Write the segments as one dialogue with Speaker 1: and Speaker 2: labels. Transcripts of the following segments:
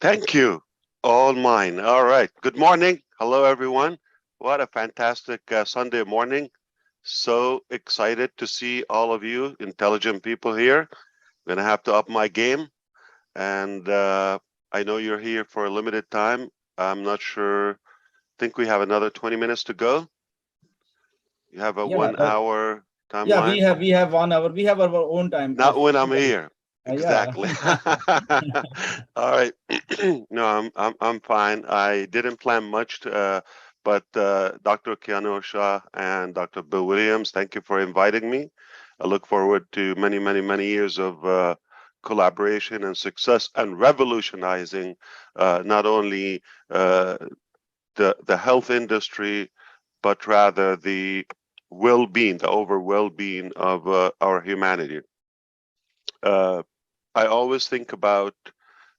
Speaker 1: Thank you. All mine. All right. Good morning. Hello, everyone. What a fantastic Sunday morning. So excited to see all of you intelligent people here. I'm going to have to up my game. And I know you're here for a limited time. I'm not sure. Think we have another 20 minutes to go. You have a
Speaker 2: Yeah,
Speaker 1: 1 hour
Speaker 2: yeah,
Speaker 1: timeline.
Speaker 2: we have 1 hour. We have our own time.
Speaker 1: Not when I'm here.
Speaker 2: Yeah.
Speaker 1: Exactly. All right. No, I'm fine. I didn't plan much, but Dr. Keanu Shah and Dr. Bill Williams, thank you for inviting me. I look forward to many years of collaboration and success and revolutionizing not only the health industry, but rather the well-being, the over well-being of our humanity. Uh, I always think about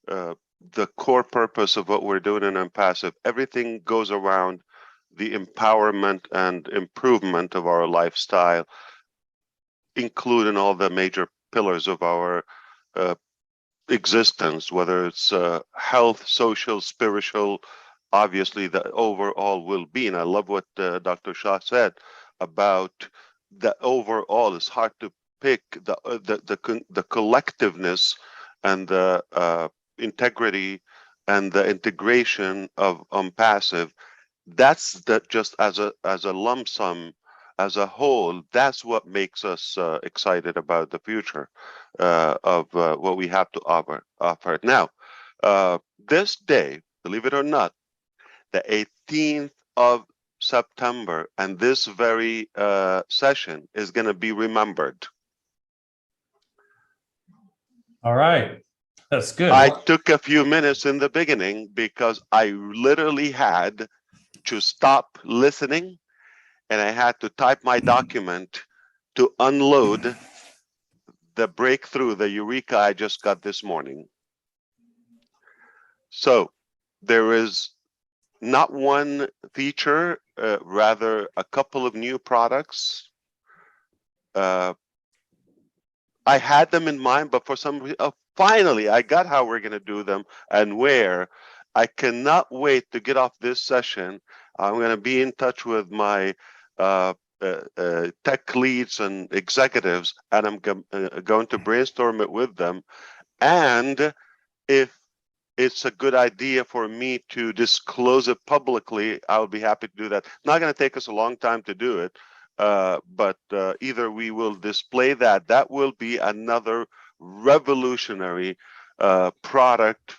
Speaker 1: uh, the core purpose of what we're doing in ONPASSIVE. Everything goes around the empowerment and improvement of our lifestyle, including all the major pillars of our uh, existence, whether it's health, social, spiritual, obviously the overall well-being. I love what Dr. Shah said about the overall. It's hard to pick the collectiveness and the integrity and the integration of passive. That's that just as a lump sum, as a whole. That's what makes us excited about the future of what we have to offer. Now, this day, believe it or not, the 18th of September, and this very session is going to be remembered.
Speaker 3: All right, that's good.
Speaker 1: I took a few minutes in the beginning because I literally had to stop listening and I had to type my document to unload the breakthrough, the eureka I just got this morning. So there is not one feature, rather a couple of new products. I had them in mind, but for some reason, finally, I got how we're going to do them and where. I cannot wait to get off this session. I'm going to be in touch with my tech leads and executives, and I'm going to brainstorm it with them. And if it's a good idea for me to disclose it publicly, I'll be happy to do that. Not going to take us a long time to do it, but either we will display that. That will be another revolutionary product,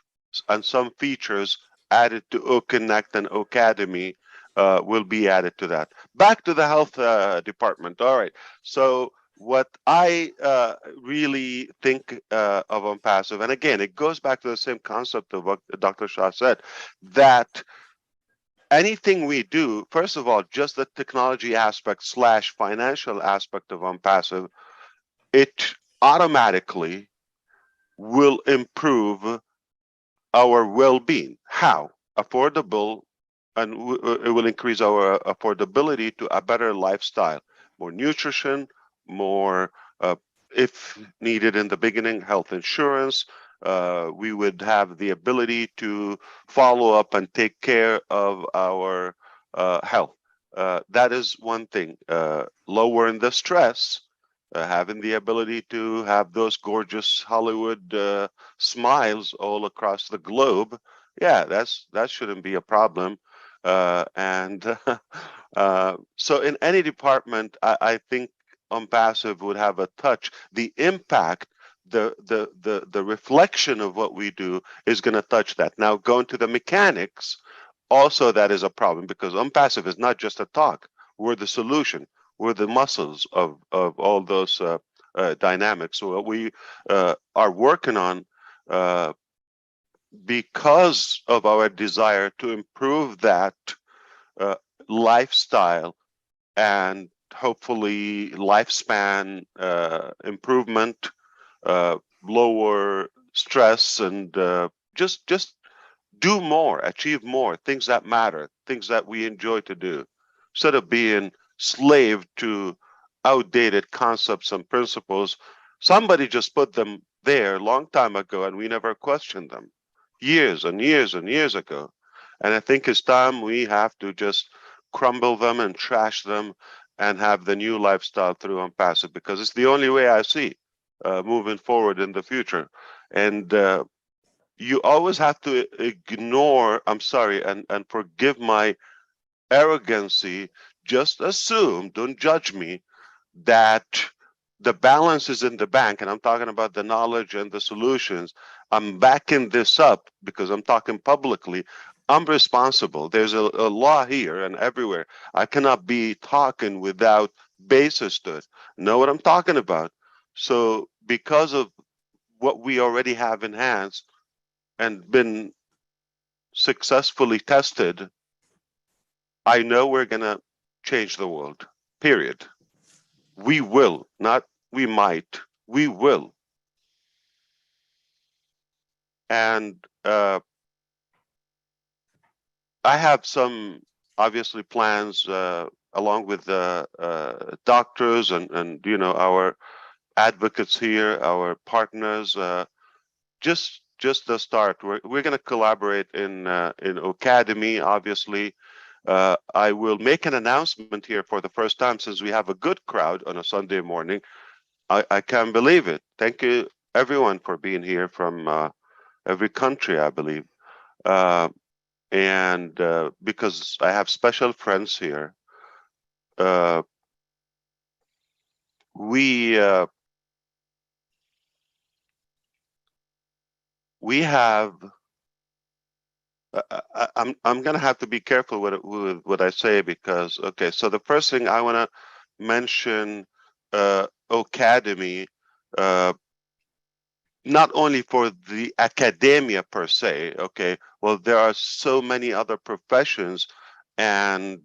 Speaker 1: and some features added to OConnect and Ocademy will be added to that. Back to the health department. All right. So what I really think of ONPASSIVE, and again, it goes back to the same concept of what Dr. Shah said, that anything we do, first of all, just the technology aspect / financial aspect of ONPASSIVE, it automatically will improve our well-being. How? Affordable, and it will increase our affordability to a better lifestyle, more nutrition, more, if needed in the beginning, health insurance. We would have the ability to follow up and take care of our health. That is one thing. Lowering the stress, having the ability to have those gorgeous Hollywood smiles all across the globe. Yeah, that shouldn't be a problem. And so in any department, I think ONPASSIVE would have a touch. The impact, the reflection of what we do is going to touch that. Now, going to the mechanics, also that is a problem because ONPASSIVE is not just a talk. We're the solution. We're the muscles of all those dynamics. So what we are working on, because of our desire to improve that lifestyle and hopefully lifespan improvement, lower stress, and just do more, achieve more, things that matter, things that we enjoy to do, instead of being slave to outdated concepts and principles. Somebody just put them there a long time ago and we never questioned them. years and years and years ago. And I think it's time we have to just crumble them and trash them and have the new lifestyle through ONPASSIVE, because it's the only way I see moving forward in the future. And you always have to ignore, I'm sorry, and forgive my arrogancy, just assume, don't judge me, that the balance is in the bank, and I'm talking about the knowledge and the solutions. I'm backing this up because I'm talking publicly. I'm responsible. There's a law here and everywhere. I cannot be talking without basis to it. Know what I'm talking about? So because of what we already have in hands and been successfully tested, I know we're gonna change the world, period. We will, not we might, we will. And I have some obviously plans along with the doctors and you know our advocates here, our partners. Just the start. We're going to collaborate in Academy. Obviously, I will make an announcement here for the first time since we have a good crowd on a Sunday morning. I can't believe it. Thank you everyone for being here from every country, I believe. And because I have special friends here, we have. I'm gonna have to be careful with what I say, because okay. So the first thing I want to mention, Academy, not only for the academia per se. Okay, well there are so many other professions and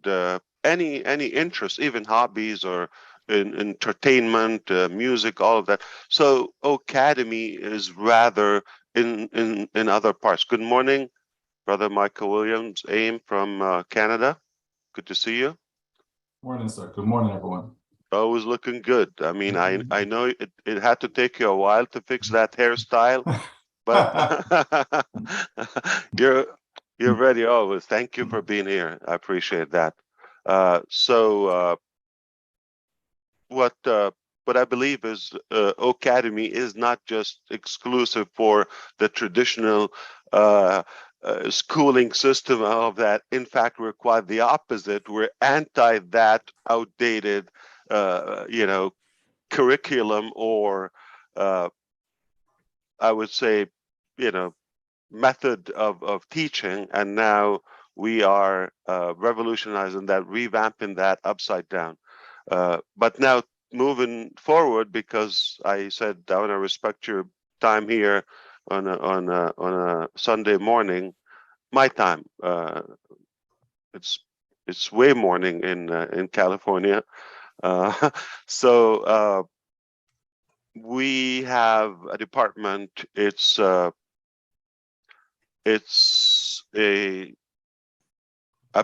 Speaker 1: any interest, even hobbies or in entertainment, music, all of that. So Academy is rather in other parts. Good morning, Brother Michael Williams, AIM from Canada. Good to see you.
Speaker 4: Morning, sir. Good morning, everyone.
Speaker 1: Always looking good. I mean, I know it had to take you a while to fix that hairstyle, but you're ready always. Thank you for being here. I appreciate that. What I believe is Academy is not just exclusive for the traditional schooling system of that. In fact, we're quite the opposite. We're anti that outdated, you know, curriculum or I would say, you know, method of teaching, and now we are revolutionizing that, revamping that upside down. But now moving forward, because I said I want to respect your time here on a Sunday morning, my time. It's way morning in California. So we have a department. It's a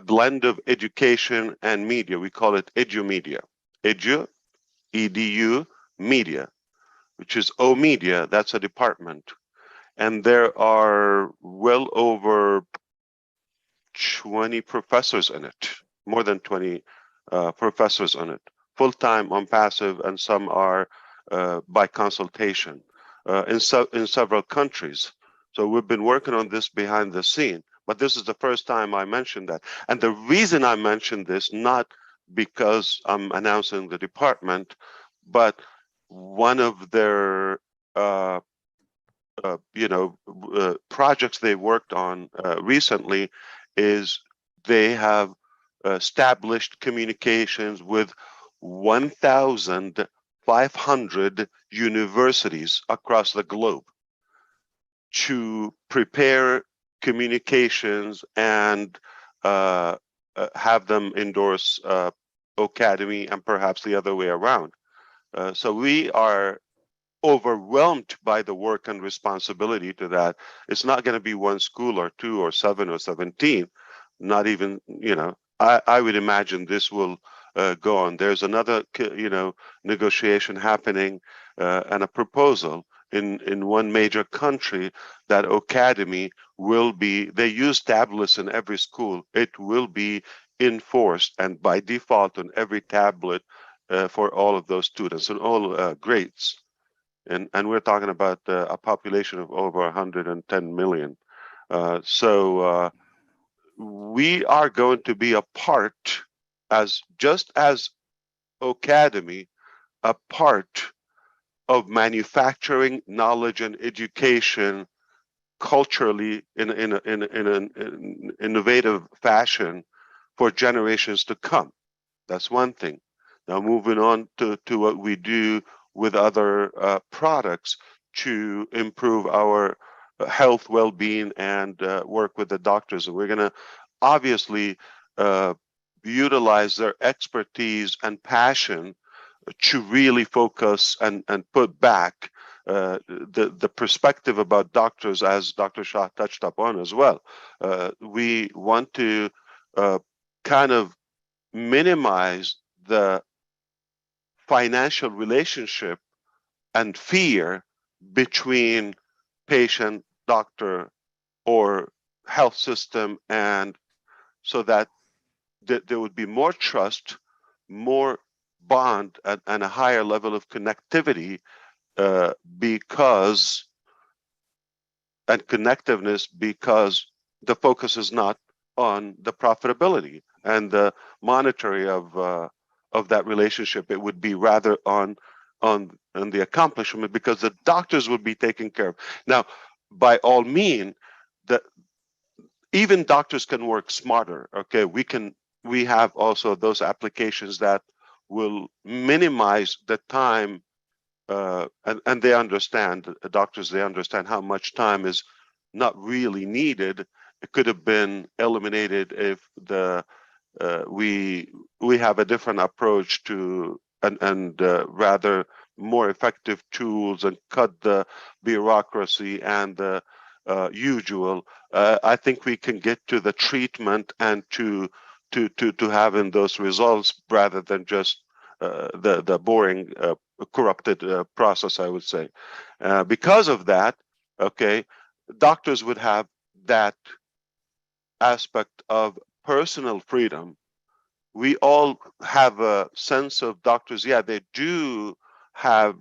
Speaker 1: blend of education and media. We call it EduMedia. Edu, EDU, media, which is O Media. That's a department. And there are well over 20 professors in it, more than 20 professors on it, full-time ONPASSIVE, and some are by consultation in several countries. So we've been working on this behind the scene, but this is the first time I mentioned that. And the reason I mentioned this, not because I'm announcing the department, but one of their projects they worked on recently is they have established communications with 1,500 universities across the globe to prepare communications and have them endorse Academy, and perhaps the other way around. So we are overwhelmed by the work and responsibility to that. It's not going to be one school or two or 7 or 17, not even, you know, I would imagine this will go on. There's another, you know, negotiation happening and a proposal. in one major country that academy will be, they use tablets in every school. It will be enforced and by default on every tablet for all of those students and all grades. And we're talking about a population of over 110 million. So we are going to be a part, as just as academy, a part of manufacturing knowledge and education culturally in an innovative fashion for generations to come. That's one thing. Now moving on to what we do with other products to improve our health, well-being, and work with the doctors. And we're going to obviously utilize their expertise and passion to really focus and put back the perspective about doctors, as Dr. Shah touched upon as well. We want to kind of minimize the financial relationship and fear between patient, doctor, or health system, and so that there would be more trust, more bond, and a higher level of connectivity because the focus is not on the profitability and the monetary of that relationship. It would be rather on the accomplishment, because the doctors will be taken care of. Now, by all means, even doctors can work smarter. Okay, we have also those applications that will minimize the time, and they understand, the doctors, they understand how much time is not really needed. It could have been eliminated if we have a different approach to and rather more effective tools and cut the bureaucracy and the usual. I think we can get to the treatment and to having those results rather than just the boring corrupted process, I would say. Because of that, okay, doctors would have that aspect of personal freedom. We all have a sense of doctors, yeah, they do have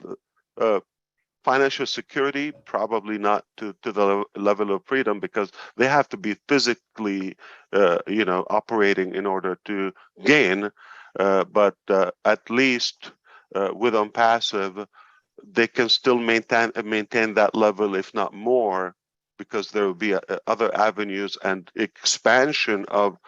Speaker 1: financial security, probably not to the level of freedom, because they have to be physically, operating in order to gain. But at least with ONPASSIVE, they can still maintain that level, if not more, because there will be other avenues and expansion of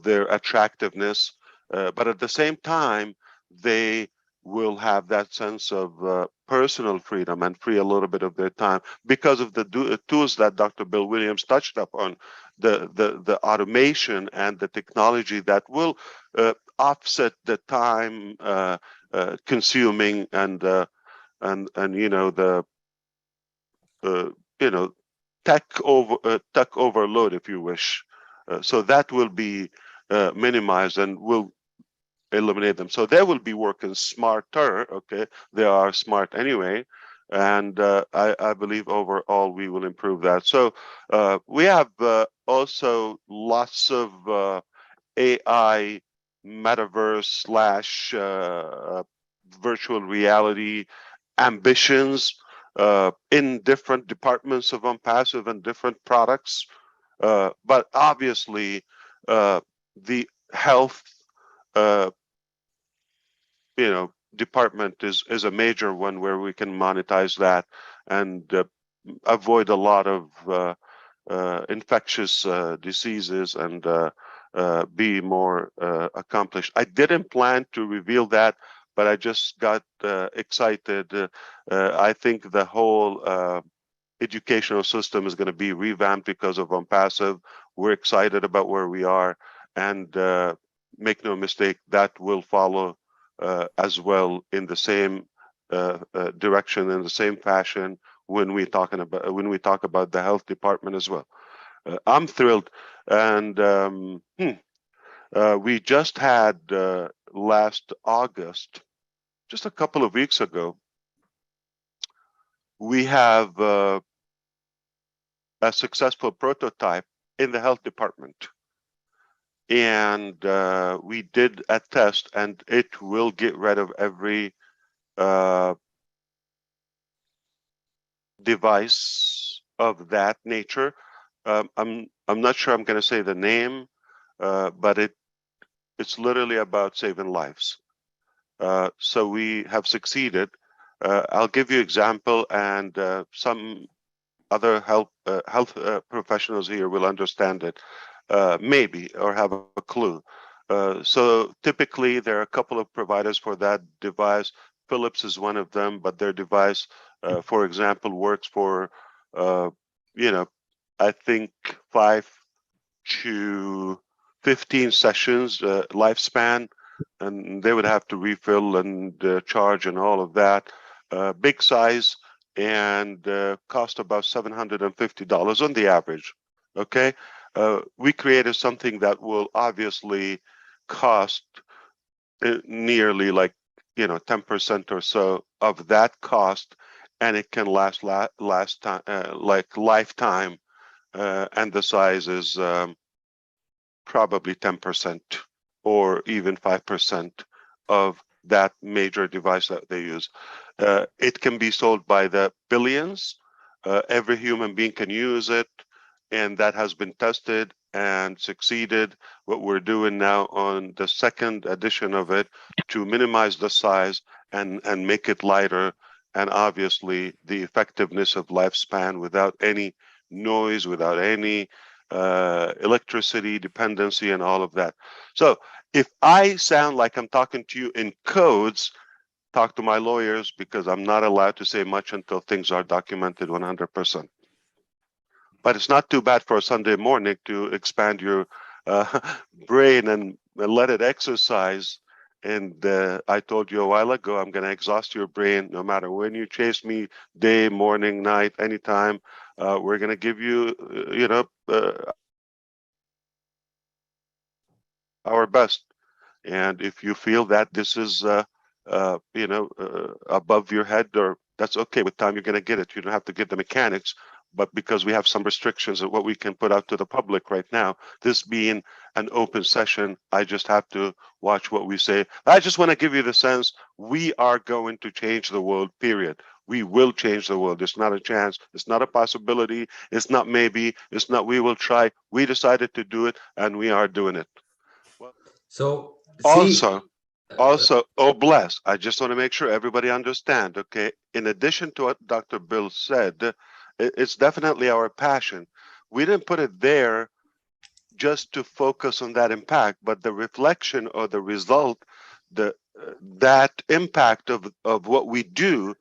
Speaker 1: their attractiveness. But at the same time, they will have that sense of personal freedom and free a little bit of their time because of the tools that Dr. Bill Williams touched upon, the automation and the technology that will offset the time consuming and tech overload, if you wish. So that will be minimized and will eliminate them. So they will be working smarter. Okay, they are smart anyway, and I believe overall we will improve that. So we have also lots of AI, metaverse / virtual reality ambitions in different departments of ONPASSIVE and different products. But obviously, the health department is a major one where we can monetize that and avoid a lot of infectious diseases and be more accomplished. I didn't plan to reveal that, but I just got excited. I think the whole educational system is going to be revamped because of ONPASSIVE. We're excited about where we are, and make no mistake, that will follow as well in the same direction, in the same fashion when we talk about the health department as well. I'm thrilled, and we just had last August, just a couple of weeks ago, we have a successful prototype in the health department. And we did a test, and it will get rid of every device of that nature. I'm not sure I'm going to say the name, but it's literally about saving lives. So we have succeeded. I'll give you example, and some other health professionals here will understand it, maybe, or have a clue. So typically, there are a couple of providers for that device. Philips is one of them, but their device, for example, works for, I think 5 to 15 sessions lifespan, and they would have to refill and charge and all of that. Big size, and cost about $750 on the average. Okay, we created something that will obviously cost nearly like 10% or so of that cost, and it can last time like lifetime, and the size is probably 10% or even 5% of that major device that they use. It can be sold by the billions. Every human being can use it, and that has been tested and succeeded. What we're doing now on the second edition of it to minimize the size and make it lighter, and obviously the effectiveness of lifespan without any noise, without any electricity dependency and all of that. So if I sound like I'm talking to you in codes, talk to my lawyers, because I'm not allowed to say much until things are documented 100%. But it's not too bad for a Sunday morning to expand your brain and let it exercise. And I told you a while ago, I'm going to exhaust your brain no matter when you chase me, day, morning, night, anytime. We're going to give you, our best. And if you feel that this is, above your head, or that's okay. With time, you're going to get it. You don't have to get the mechanics. But because we have some restrictions of what we can put out to the public right now, this being an open session, I just have to watch what we say. I just want to give you the sense we are going to change the world, period. We will change the world. It's not a chance. It's not a possibility. It's not maybe. It's not we will try. We decided to do it, and we are doing it.
Speaker 5: So
Speaker 1: Also, oh bless, I just want to make sure everybody understand, okay? In addition to what Dr. Bill said, it's definitely our passion. We didn't put it there just to focus on that impact, but the reflection or the result, that impact of what we do,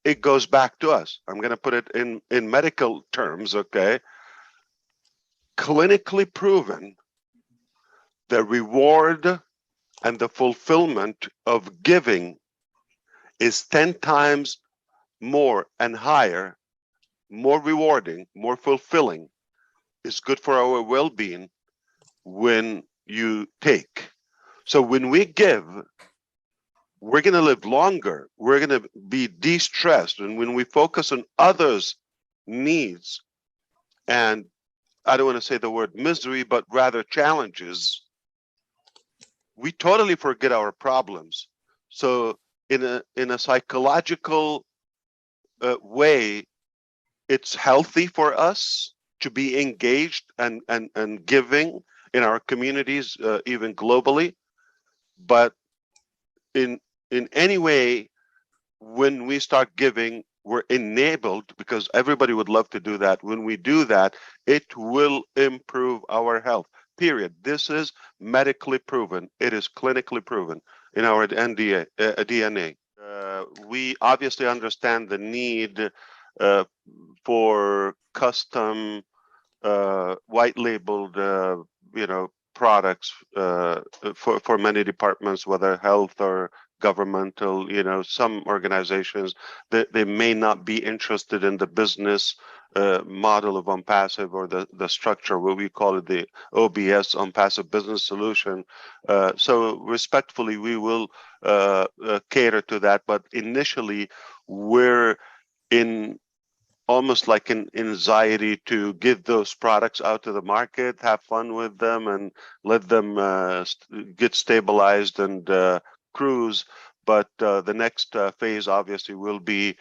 Speaker 1: it goes back to us. I'm going to put it in medical terms, okay? Clinically proven, the reward and the fulfillment of giving is 10 times more and higher, more rewarding, more fulfilling. It's good for our well-being when you take. So when we give, we're going to live longer. We're going to be de-stressed. And when we focus on others' needs, and I don't want to say the word misery, but rather challenges, we totally forget our problems. So in a psychological way, it's healthy for us to be engaged and giving in our communities, even globally. But in any way, when we start giving, we're enabled, because everybody would love to do that. When we do that, it will improve our health, period. This is medically proven. It is clinically proven in our DNA. We obviously understand the need for custom white labeled products for many departments, whether health or governmental. Some organizations that they may not be interested in the business model of ONPASSIVE, or the structure, what we call it, the OBS, ONPASSIVE Business Solution. So respectfully, we will cater to that, but initially we're in almost like an anxiety to get those products out to the market, have fun with them, and let them get stabilized and cruise. But the next phase obviously will be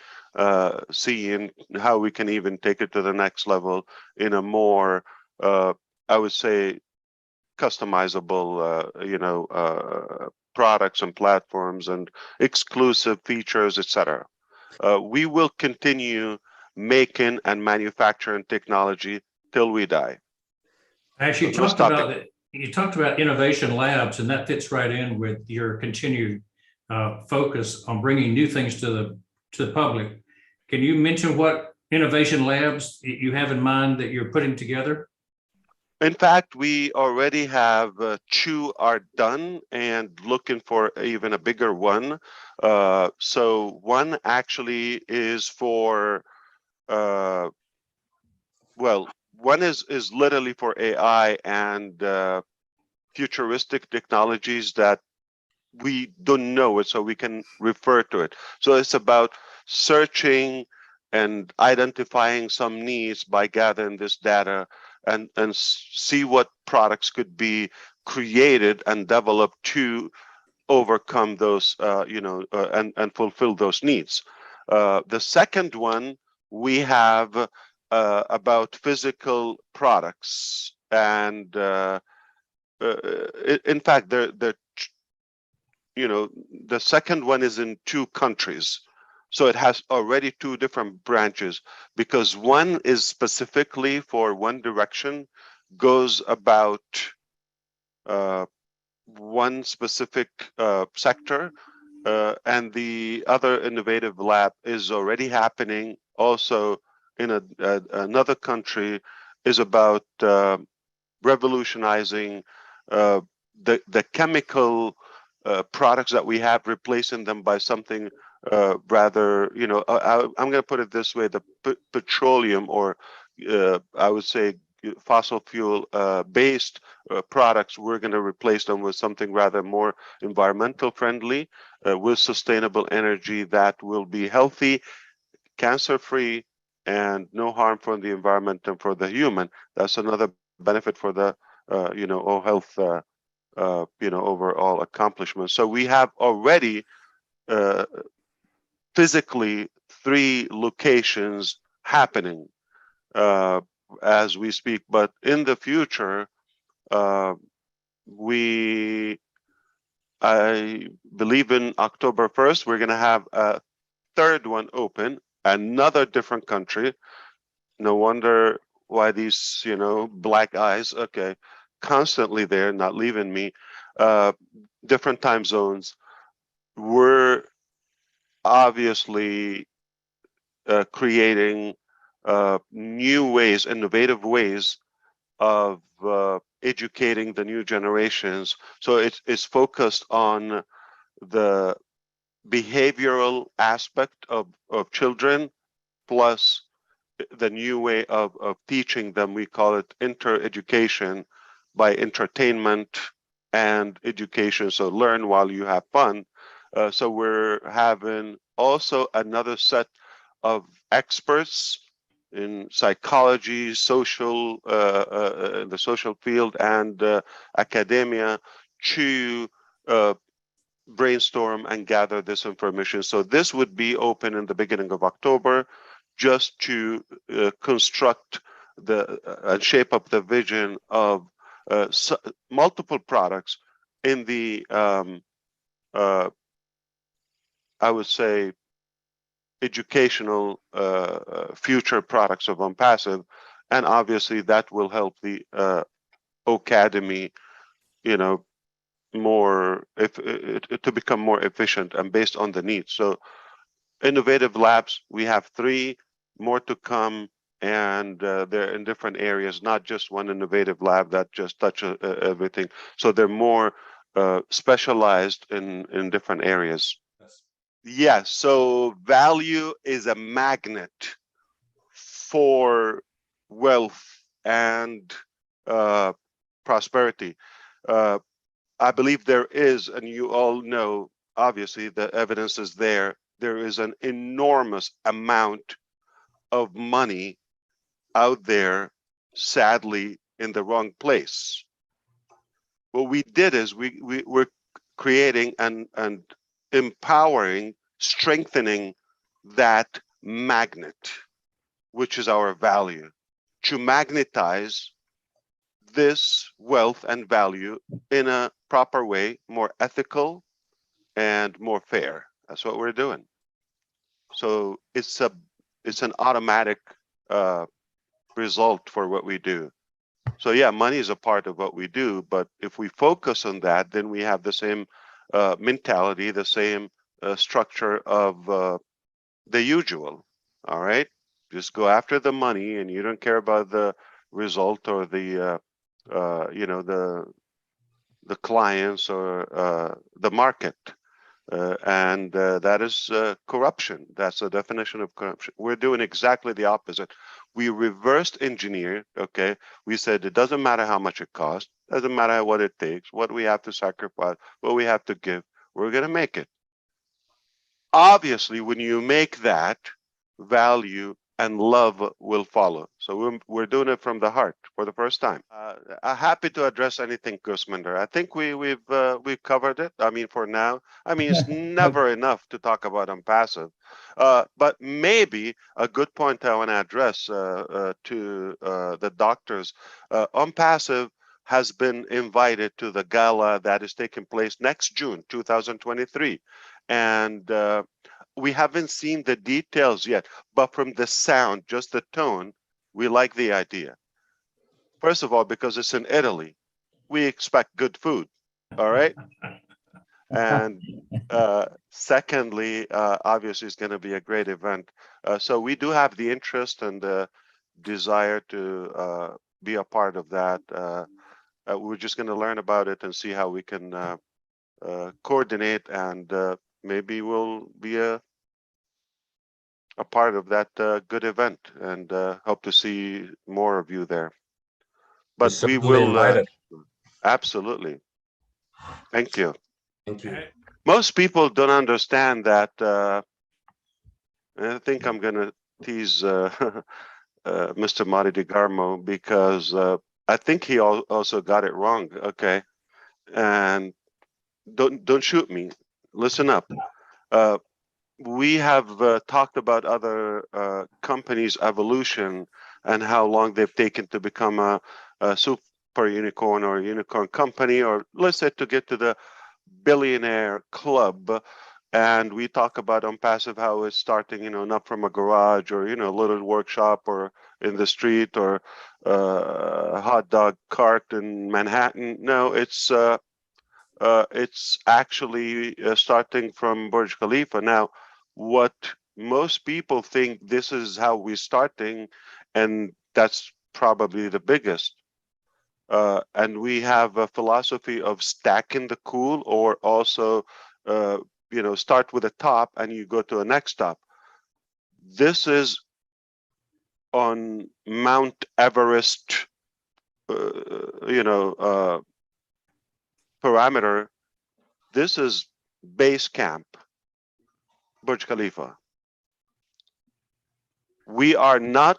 Speaker 1: seeing how we can even take it to the next level in a more, I would say, customizable, products and platforms and exclusive features, etc. We will continue making and manufacturing technology till we die.
Speaker 3: Actually, you talked about innovation labs, and that fits right in with your continued focus on bringing new things to the public. Can you mention what innovation labs you have in mind that you're putting together?
Speaker 1: In fact, we already have two are done and looking for even a bigger one. So one actually is for, one is literally for AI and futuristic technologies that we don't know it, so we can refer to it. So it's about searching and identifying some needs by gathering this data and see what products could be created and developed to overcome those, and fulfill those needs. The second one we have about physical products, and in fact, the second one is in 2 countries. So it has already 2 different branches, because one is specifically for one direction, goes about one specific sector, and the other innovative lab is already happening also in another country, is about revolutionizing the chemical products that we have, replacing them by something rather, I'm going to put it this way: the petroleum, or I would say fossil fuel based products, we're going to replace them with something rather more environmental friendly, with sustainable energy that will be healthy, cancer free, and no harm for the environment and for the human. That's another benefit for the all health overall accomplishments. So we have already physically 3 locations happening as we speak, but in the future, I believe in October 1st, we're going to have a 3rd one open, another different country. No wonder why these, black eyes, okay, constantly there, not leaving me. Different time zones. We're obviously creating new ways, innovative ways of educating the new generations. So it's focused on the behavioral aspect of children, plus the new way of teaching them. We call it inter-education, by entertainment and education. So learn while you have fun. So we're having also another set of experts in psychology, social, the social field, and academia to brainstorm and gather this information. So this would be open in the beginning of October, just to construct and shape up the vision of multiple products in the, I would say, educational future products of ONPASSIVE, and obviously that will help the Academy, more to become more efficient and based on the needs. So innovative labs, we have 3 more to come, and they're in different areas, not just one innovative lab that just touches everything. So they're more specialized in different areas. Yes, so value is a magnet for wealth and prosperity. I believe there is, and you all know, obviously the evidence is there, there is an enormous amount of money out there, sadly, in the wrong place. What we did is we're creating and empowering, strengthening that magnet, which is our value, to magnetize this wealth and value in a proper way, more ethical and more fair. That's what we're doing. So it's an automatic result for what we do. So yeah, money is a part of what we do, but if we focus on that, then we have the same mentality, the same structure of the usual. All right, just go after the money, and you don't care about the result or the you know, the clients or the market. And that is corruption. That's the definition of corruption. We're doing exactly the opposite. We reversed engineered, okay? We said it doesn't matter how much it costs, doesn't matter what it takes, what we have to sacrifice, what we have to give, we're gonna make it. Obviously, when you make that, value and love will follow. So we're doing it from the heart for the first time. I'm happy to address anything, Gusminder. I think we've covered it. I mean, for now. I mean, it's never enough to talk about ONPASSIVE. But maybe a good point I want to address to the doctors. ONPASSIVE has been invited to the gala that is taking place next June 2023. And we haven't seen the details yet, but from the sound, just the tone, we like the idea. First of all, because it's in Italy, we expect good food, all right? And secondly, obviously, it's going to be a great event. So we do have the interest and the desire to be a part of that. We're just going to learn about it and see how we can coordinate, and maybe we'll be a part of that good event, and hope to see more of you there. But we will absolutely. Thank you.
Speaker 5: Thank you.
Speaker 1: Most people don't understand that. I think I'm gonna tease Mr. Mari DeGarmo, because I think he also got it wrong. Okay, and don't shoot me. Listen up. We have talked about other companies' evolution and how long they've taken to become a super unicorn or a unicorn company, or let's say to get to the billionaire club. And we talk about ONPASSIVE, how it's starting, you know, not from a garage or, you know, a little workshop or in the street or a hot dog cart in Manhattan. No, it's actually starting from Burj Khalifa. Now, what most people think this is how we're starting, and that's probably the biggest. And we have a philosophy of stacking the cool, or also, you know, start with a top and you go to the next top. This is on Mount Everest, you know, parameter. This is base camp, Burj Khalifa. We are not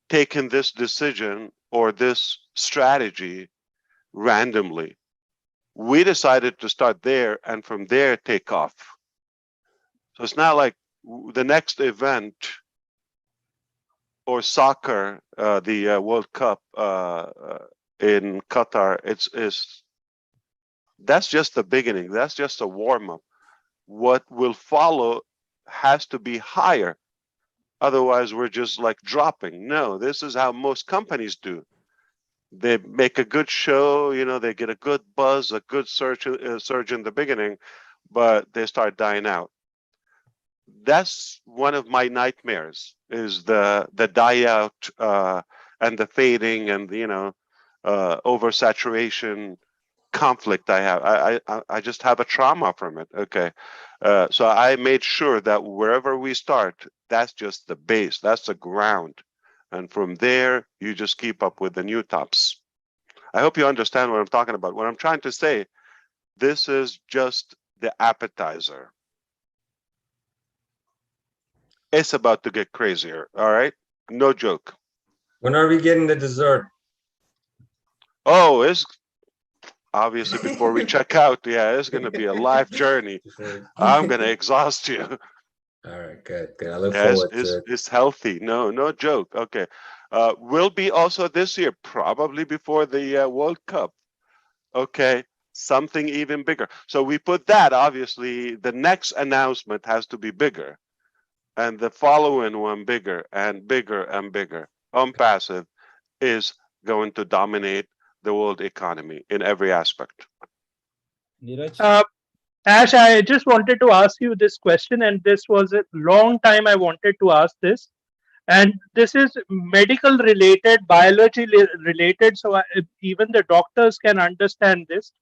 Speaker 1: taking this decision or this strategy randomly. We decided to start there and from there take off. So it's not like the next event or soccer, the World Cup in Qatar. That's just the beginning. That's just a warm up. What will follow has to be higher. Otherwise, we're just like dropping. No, this is how most companies do. They make a good show, you know, they get a good buzz, a good surge in the beginning, but they start dying out. That's one of my nightmares, is the die out and the fading and, you know, oversaturation conflict I have. I just have a trauma from it. Okay. So I made sure that wherever we start, that's just the base, that's the ground. And from there, you just keep up with the new tops. I hope you understand what I'm talking about. What I'm trying to say, this is just the appetizer. It's about to get crazier, all right? No joke.
Speaker 5: when are we getting the dessert?
Speaker 1: Oh, it's obviously before we check out. Yeah, it's going to be a life journey. I'm going to exhaust you.
Speaker 5: All right, good, good. I look
Speaker 1: Yeah,
Speaker 5: forward to it.
Speaker 1: it's healthy. No joke. Okay. Will be also this year, probably before the World Cup. Okay. Something even bigger. So we put that, obviously, the next announcement has to be bigger. And the following one bigger and bigger and bigger. ONPASSIVE is going to dominate the world economy in every aspect.
Speaker 2: Neeraj?
Speaker 6: Ash, I just wanted to ask you this question, and this was a long time I wanted to ask this. And this is medical related, biology related, so even the doctors can understand this.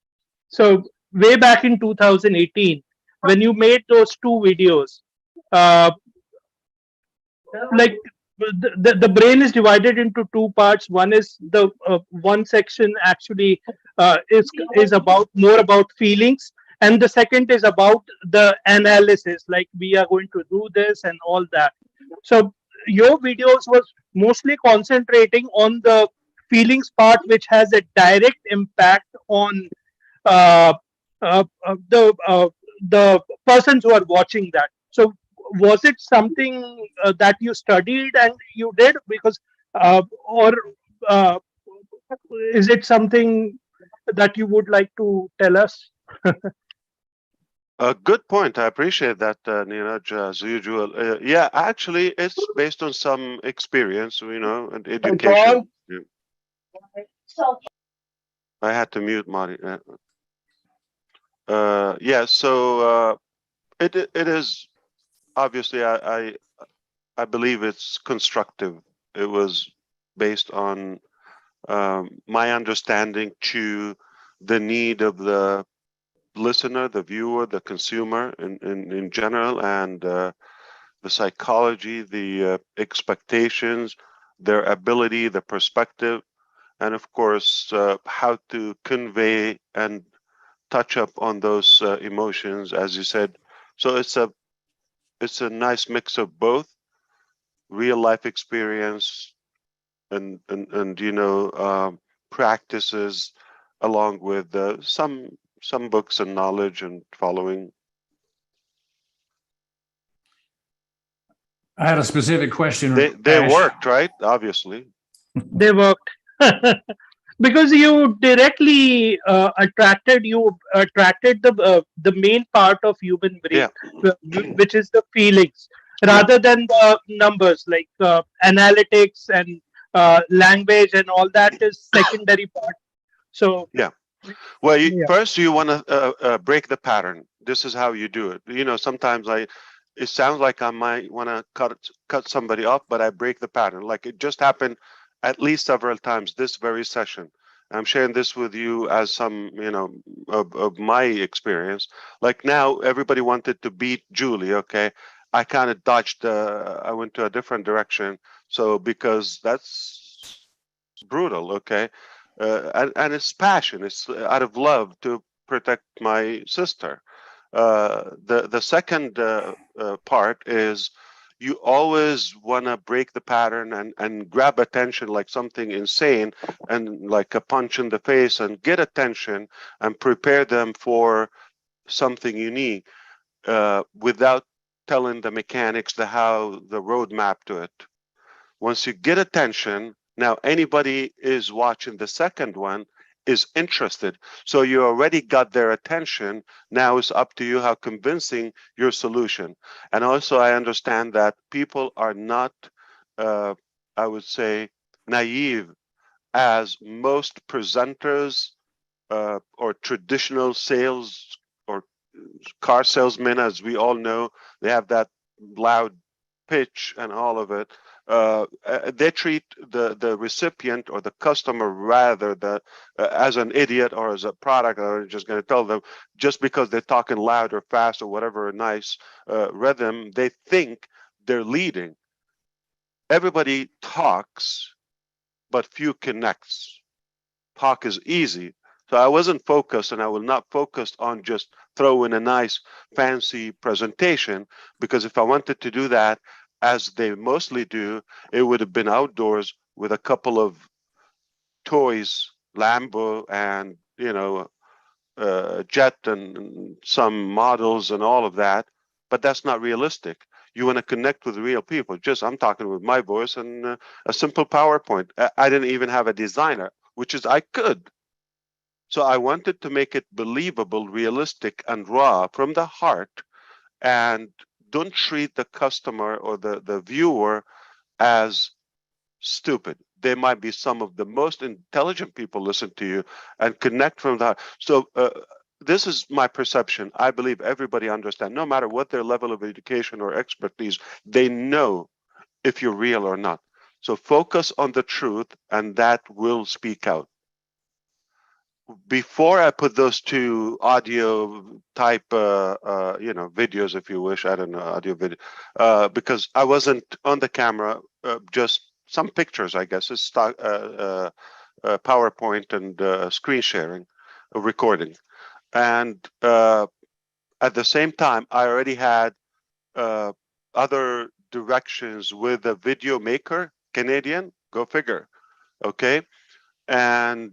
Speaker 6: So, way back in 2018, when you made those two videos, uh, like the brain is divided into two parts. One is the one section actually is about more about feelings, and the second is about the analysis, like we are going to do this and all that. So your videos was mostly concentrating on the feelings part, which has a direct impact on uh, uh, uh, the uh, the persons who are watching that. So was it something that you studied and you did, because or uh, is it something that you would like to tell us?
Speaker 1: A good point. I appreciate that, Neeraj, as usual. Yeah, actually, it's based on some experience, and education. Yeah. I had to mute Marty. Yeah, so it is obviously I believe it's constructive. It was based on my understanding to the need of the listener, the viewer, the consumer in general, and the psychology, the expectations, their ability, the perspective, and of course, how to convey and touch up on those emotions, as you said. So it's a nice mix of both real life experience and practices, along with some books and knowledge and following.
Speaker 3: I had a specific question.
Speaker 1: They
Speaker 3: Ash.
Speaker 1: worked, right? Obviously.
Speaker 6: They worked. Because you directly attracted the main part of human brain,
Speaker 1: Yeah.
Speaker 6: which is the feelings, rather than the numbers, like analytics and language and all that is secondary part. So
Speaker 1: Yeah. Well,
Speaker 6: yeah.
Speaker 1: first you want to break the pattern. This is how you do it. Sometimes it sounds like I might want to cut somebody off, but I break the pattern. Like it just happened at least several times this very session. I'm sharing this with you as some, of my experience. Like now, everybody wanted to beat Julie. Okay, I kind of dodged. I went to a different direction. So because that's brutal. Okay, and it's passion. It's out of love to protect my sister. The second part is you always want to break the pattern and grab attention like something insane and like a punch in the face and get attention and prepare them for something unique without telling the mechanics, the roadmap to it. Once you get attention, now anybody is watching the second one is interested. So you already got their attention. Now it's up to you how convincing your solution. And also I understand that people are not, I would say, naive, as most presenters or traditional sales or car salesmen, as we all know, they have that loud pitch and all of it. They treat the recipient or the customer rather as an idiot or as a product, or just going to tell them just because they're talking loud or fast or whatever nice rhythm, they think they're leading. Everybody talks, but few connects. Talk is easy. So I wasn't focused, and I will not focus on just throwing a nice fancy presentation, because if I wanted to do that, as they mostly do, it would have been outdoors with a couple of toys, Lambo and, jet and some models and all of that. But that's not realistic. You want to connect with real people. I'm talking with my voice and a simple PowerPoint. I didn't even have a designer, which is I could. So I wanted to make it believable, realistic, and raw from the heart, and don't treat the customer or the viewer as stupid. They might be some of the most intelligent people listen to you and connect from that. So this is my perception. I believe everybody understands, no matter what their level of education or expertise, they know if you're real or not. So focus on the truth, and that will speak out. Before I put those two audio type, videos, if you wish, I don't know, audio video, because I wasn't on the camera, just some pictures, I guess, it's stock, PowerPoint and screen sharing, recording. And at the same time, I already had other directions with a video maker, Canadian, go figure, okay? And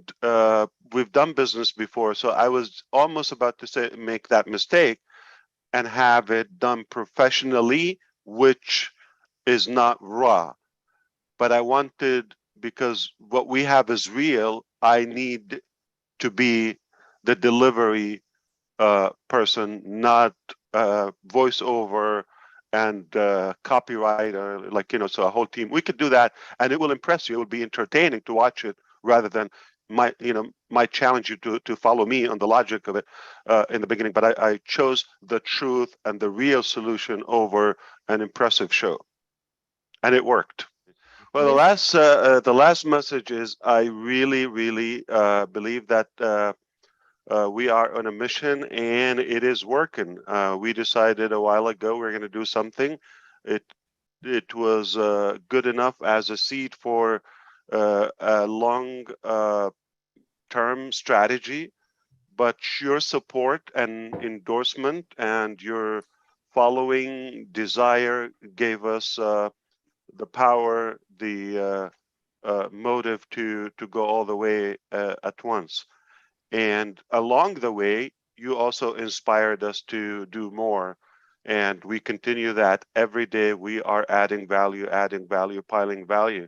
Speaker 1: we've done business before, so I was almost about to make that mistake and have it done professionally, which is not raw. But I wanted, because what we have is real, I need to be the delivery person, not voiceover and copywriter, so a whole team. We could do that, and it will impress you. It will be entertaining to watch it, rather than might challenge you to follow me on the logic of it in the beginning. But I chose the truth and the real solution over an impressive show, and it worked. Well, the last message is, I really, really believe that we are on a mission, and it is working. We decided a while ago we're going to do something. It was good enough as a seed for a long term strategy, but your support and endorsement and your following desire gave us the power, the motive to go all the way at once. And along the way, you also inspired us to do more. And we continue that every day. We are adding value, piling value.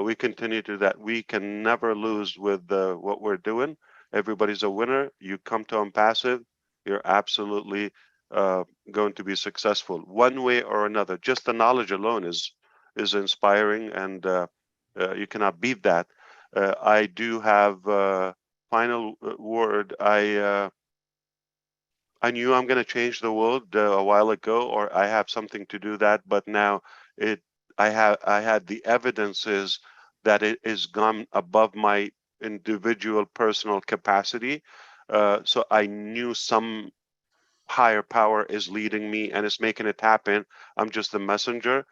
Speaker 1: We continue to do that. We can never lose with what we're doing. Everybody's a winner. You come to ONPASSIVE, you're absolutely going to be successful one way or another. Just the knowledge alone is inspiring, and you cannot beat that. I do have final word. I knew I'm going to change the world a while ago, or I have something to do that, but now I had the evidences that it is gone above my individual personal capacity. So I knew some higher power is leading me and is making it happen. I'm just the messenger.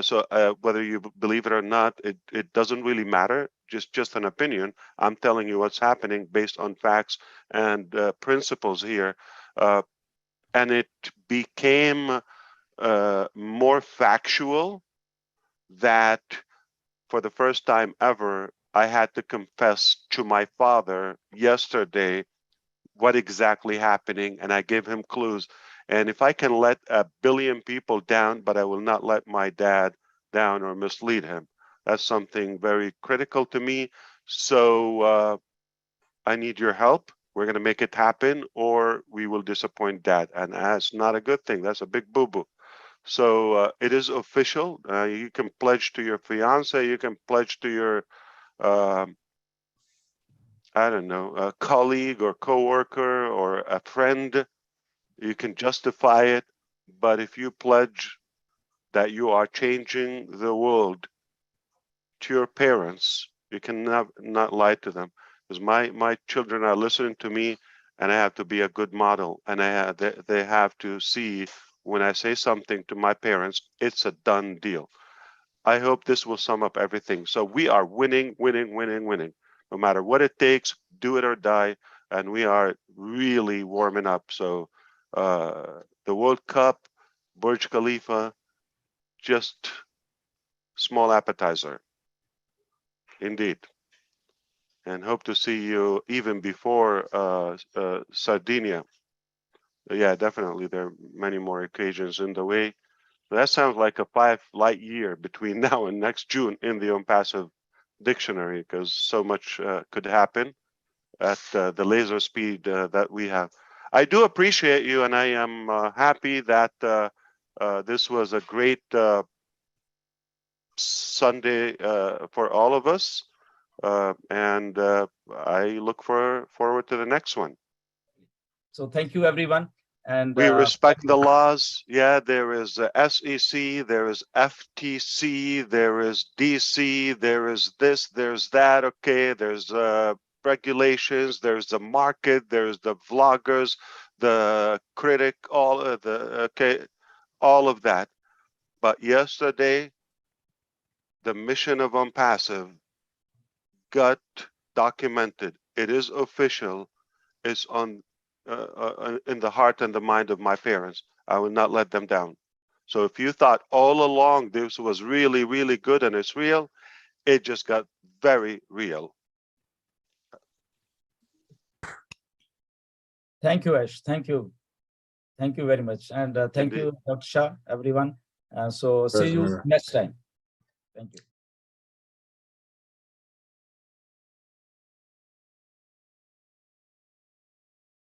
Speaker 1: So whether you believe it or not, it doesn't really matter. Just an opinion. I'm telling you what's happening based on facts and principles here. And it became more factual that for the first time ever, I had to confess to my father yesterday what exactly happening, and I gave him clues. And if I can let 1 billion people down, but I will not let my dad down or mislead him, that's something very critical to me. So I need your help. We're going to make it happen, or we will disappoint dad, and that's not a good thing. That's a big boo-boo. So it is official. You can pledge to your fiance, you can pledge to your I don't know, a colleague or coworker or a friend. You can justify it, but if you pledge that you are changing the world to your parents, you can not lie to them, because my children are listening to me, and I have to be a good model, and they have to see when I say something to my parents, it's a done deal. I hope this will sum up everything. So we are winning, winning, winning, winning. No matter what it takes, do it or die. and we are really warming up. So the World Cup, Burj Khalifa, just small appetizer, indeed. And hope to see you even before Sardinia. Yeah, definitely. There are many more occasions in the way. That sounds like a 5 light year between now and next June in the ONPASSIVE dictionary, because so much could happen at the laser speed that we have. I do appreciate you, and I am happy that this was a great Sunday for all of us. And I look forward to the next one.
Speaker 2: So thank you, everyone. And
Speaker 1: We respect the laws. Yeah, there is SEC, there is FTC, there is DC, there is this, there's that. Okay, there's regulations, there's the market, there's the vloggers, the critic, all of the all of that. But yesterday, the mission of ONPASSIVE got documented. It is official. It's on in the heart and the mind of my parents. I will not let them down. So if you thought all along this was really, really good and it's real, it just got very real.
Speaker 2: thank you, Ash. Thank you. Thank you very much. And thank
Speaker 1: Indeed.
Speaker 2: you, Dr. Shah, everyone. So see you
Speaker 5: Pleasure.
Speaker 2: next time. Thank you.